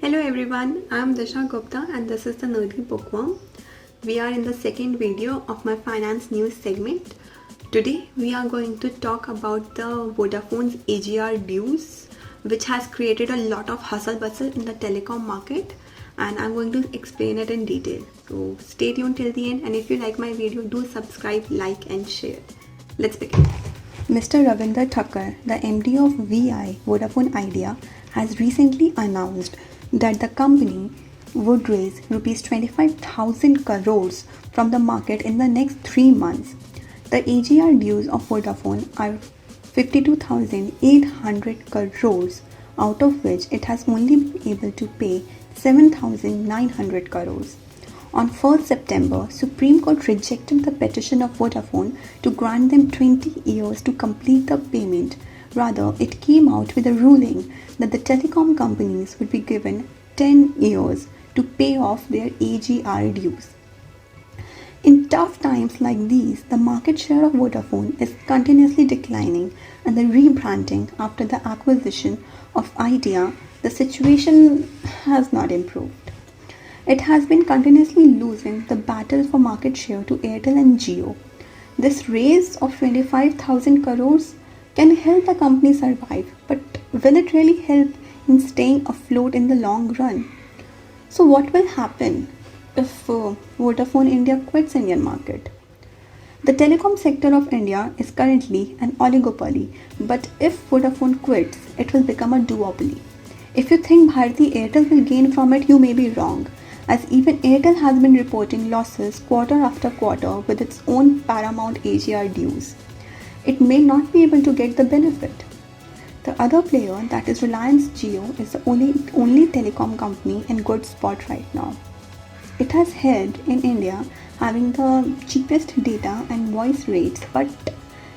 Hello everyone, I am Disha Gupta and this is the Nerdy Bookworm. We are in the second video of my finance news segment. Today we are going to talk about the Vodafone's AGR dues, which has created a lot of hustle bustle in the telecom market, and I'm going to explain it in detail. So stay tuned till the end, and if you like my video, do subscribe, like and share. Let's begin. Mr. Ravinder Thakkar, the MD of VI Vodafone Idea, has recently announced that the company would raise rupees 25,000 crores from the market in the next 3 months. The AGR dues of Vodafone are 52,800 crores, out of which it has only been able to pay 7,900 crores. On 1st September, Supreme Court rejected the petition of Vodafone to grant them 20 years to complete the payment. Rather, it came out with a ruling that the telecom companies would be given 10 years to pay off their AGR dues. In tough times like these, the market share of Vodafone is continuously declining, and the rebranding after the acquisition of Idea, the situation has not improved. It has been continuously losing the battle for market share to Airtel and Jio. This raise of 25,000 crores can help the company survive, but will it really help in staying afloat in the long run? So what will happen if Vodafone India quits Indian market? The telecom sector of India is currently an oligopoly, but if Vodafone quits, it will become a duopoly. If you think Bharti Airtel will gain from it, you may be wrong, as even Airtel has been reporting losses quarter after quarter with its own paramount AGR dues. It may not be able to get the benefit. The other player, that is Reliance Jio, is the only telecom company in good spot right now. It has held in India having the cheapest data and voice rates, but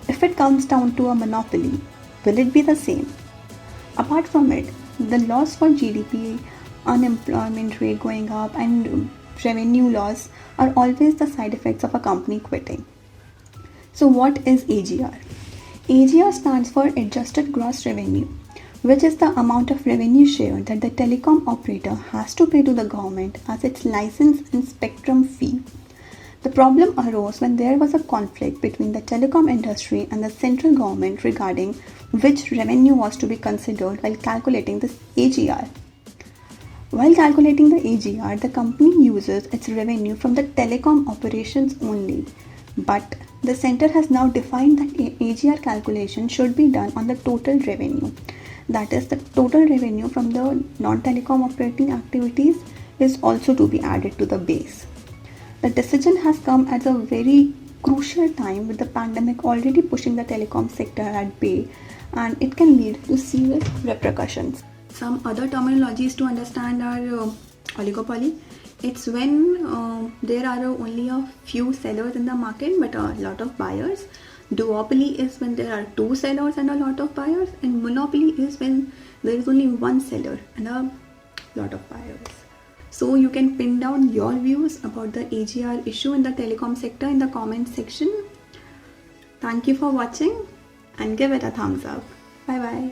if it comes down to a monopoly, will it be the same? Apart from it, the loss for GDP, unemployment rate going up and revenue loss are always the side effects of a company quitting. So what is AGR? AGR stands for Adjusted Gross Revenue, which is the amount of revenue share that the telecom operator has to pay to the government as its license and spectrum fee. The problem arose when there was a conflict between the telecom industry and the central government regarding which revenue was to be considered while calculating this AGR. While calculating the AGR, the company uses its revenue from the telecom operations only, but the center has now defined that AGR calculation should be done on the total revenue. That is, the total revenue from the non-telecom operating activities is also to be added to the base. The decision has come at a very crucial time with the pandemic already pushing the telecom sector at bay, and it can lead to serious repercussions. Some other terminologies to understand are oligopoly. It's when there are only a few sellers in the market but a lot of buyers. Duopoly is when there are 2 sellers and a lot of buyers, and monopoly is when there is only 1 seller and a lot of buyers. So you can pin down your views about the AGR issue in the telecom sector in the comment section. Thank you for watching and give it a thumbs up. Bye bye.